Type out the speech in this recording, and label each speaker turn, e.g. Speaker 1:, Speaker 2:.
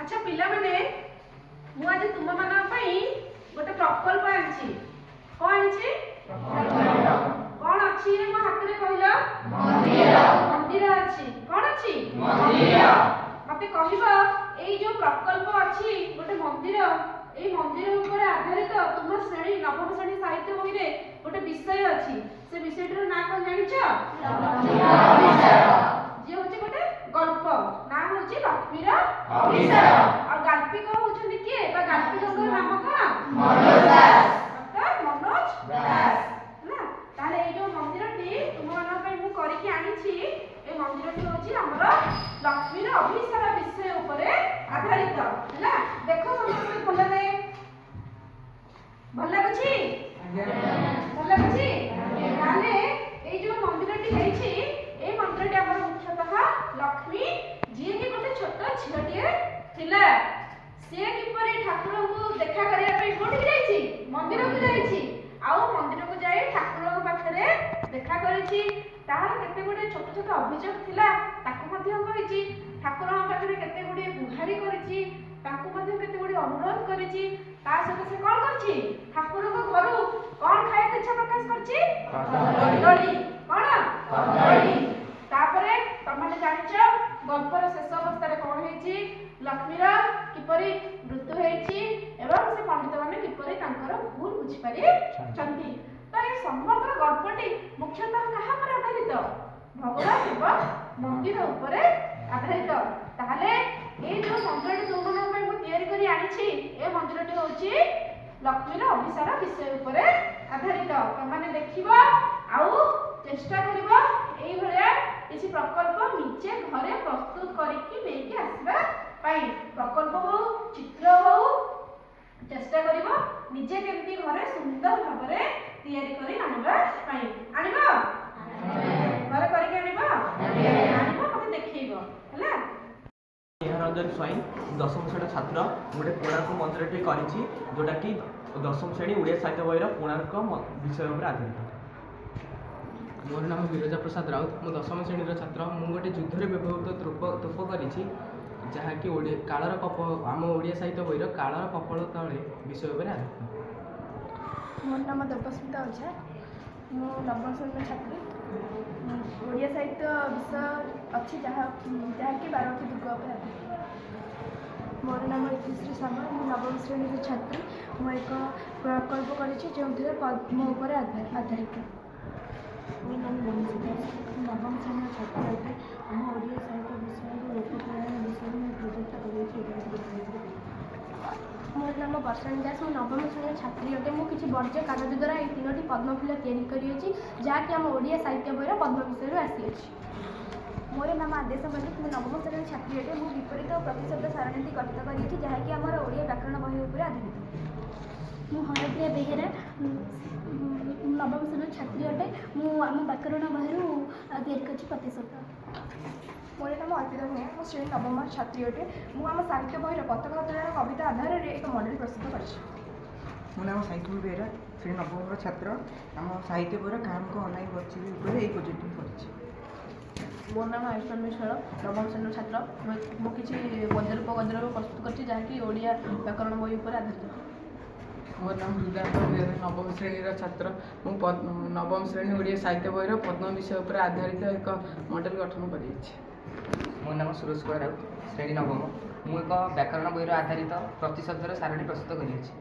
Speaker 1: अच्छा पिलामाने मु आज तुम मानन पई गोटे प्रकल्प आछि कोन आछि कोन अछि रे मो हाथ रे कहिलो मंदिर अछि कोन अछि मंदिर मते कहिबो एई जो प्रकल्प अछि गोटे मंदिर एई मंदिर ऊपर आधारित तुम श्रेणी नवम श्रेणी साहित्य बही रे गोटे विषय अछि से विषयटर ना कोन जानिछ जे होचे गोटे गल्प ना होची लक्ष्मीर अभिषेक और गाल्पिक होचंदी के बा गाल्पिक नाम कोन मनोज दास अर्थात मनोज दास ना ताले ए जो मंदिरटी तुम मन पे मु करी के आनी छी ए मंदिरटी होची हमर लक्ष्मीर अभिषेक विषय ऊपर आधारित हैला देखो समस्त भल रे भल लागछि भल लागछि ताले ए जो मंदिरटी हेछि ए मंदिरटी हमर मुख्यतः लक्ष्मी जी की गोटे छोट झिलटिए थिला से किपरि ठाकुर को देखा करिया पे कोठी जाईछि मंदिर को जाईछि आउ मंदिर को जाई ठाकुर को पाखरे देखा करिछि ताहार केते गोटे छोट छोट अभियोग थिला ताकू मध्य कहिछि ठाकुर पाखरे केते गोटे गुहारी करिछि ताकू मध्य केते गोटे अनुरोध करिछि ता सहित से कोन करछि ठाकुर को घरु कोन खाए इच्छा प्रकाश करछि कदली कोन कदली तापरे तमने जानिछ गल्पर शेष अवस्था रे कोन हेछि लक्ष्मीर किपरि मृत्यु हेछि एवं से पंडित माने किपरि तांकर भूल बुझि पारि छथि तो ए समग्र गल्पटी मुख्यतः कहा पर आधारित भगवान एवं मंदिर ऊपर आधारित ताले ए जो मंदिरटी तुमन में मु तयारी करी आनी छी ए मंदिरटी होछि लक्ष्मीर अभिषेक विषय ऊपर आधारित तमने देखिबो आउ चेष्टा करिबो एई भलिया किसी प्रकल्प निजे घरे प्रस्तुत करिकि लेके आसबा पाई प्रकल्प हो चित्र हो चेष्टा करिबो निजे केमती घरे सुंदर भाबरे तयारी करी आनिबा पाई आनिबो घरे करिके आनिबो मते देखैबो हला
Speaker 2: रंजन स्वाई दशम श्रेणी छात्र गोटे कोणार्क मंदिरटे करिछि जोटा कि दशम श्रेणी ओडिया साहित्य बहिर कोणार्क विषय पर आधारित।
Speaker 3: मोर नाम विरजा प्रसाद राउत मु दशम श्रेणी छात्र मु गोटे युद्ध में व्यवहृत तोप करिछि जहाँकि कालर कप आम ओडिया साहित्य बहिर कालर कपल तले विषय पर आधारित।
Speaker 4: मोर नाम देवस्मिता ओझा मु नवम श्रेणी छात्री ओडिया साहित्य विषय अच्छी जहाँकि 12टी दुर्ग पर आधारित। मोर नाम इतिश्री सागर मु नवम श्रेणी छात्री मु एक प्रकल्प करिछि जो पद्म उपर आधारित।
Speaker 5: ମୋ ନାମ ବଂଶୀତା ନବମ ଶ୍ରେଣୀର ଛାତ୍ର ଅଟେ। ଆମ ଓଡ଼ିଆ ସାହିତ୍ୟ ବିଷୟର ଲୋକପ୍ରିୟ ବିଷୟରେ ମୁଁ ପ୍ରୋଜେକ୍ଟ କରିଛି।
Speaker 4: मोर नाम वर्षाणी दास मु नवम श्रेणी छात्री अटे मु किछि वर्ज्य कागज द्वारा ए 3टी पद्मफुल तैयारी करिछि जहाँकि आम ओडिया साहित्य बहिर पद्म विषय आसी अछि।
Speaker 5: मोर नाम आदेश मल्लिक मु नवम श्रेणी छात्री अटे मु विपरीत प्रतिशब्द सारणीटी गठित करिछि जहाँकि आमर ओडिया व्याकरण बही उपर आधारित।
Speaker 4: मु हरप्रिया बेहेरा नवम श्रेणी छात्री अटे मु आम व्याकरण बहिर तैयारी करिछि प्रतिशब्द।
Speaker 6: मोर नाम अर्पिता भूया मु श्रेणी नवम छात्री अटे मु आम साहित्य बहिर पताका उତ୍ତोलन कविता आधार में एक मॉडल प्रस्तुत कर।
Speaker 7: मो नाम साइंकुल बेहरा श्रेणी नवम छात्र आम साहित्य बहिर काम को अनाई बच्ची ये प्रोजेक्ट कर।
Speaker 8: मोर नाम आयुष्मान मिश्र नवम श्रेणी छात्र मु किछि गद्य गद्य प्रस्तुत करछि जहाँकि ओडिया व्याकरण बही उपर आधारित।
Speaker 3: मोर नाम हृदय बेहरा नवम श्रेणी छात्र मु नवम श्रेणी ओडिया साहित्य बहिर पद्म विषय पर आधारित एक मॉडल गठन करिछि।
Speaker 9: मो नाम सुरेश कुमार राउत श्रेणी नवम मु एक व्याकरण बहिर आधारित प्रतिशब्दर सारणी प्रस्तुत करिछि।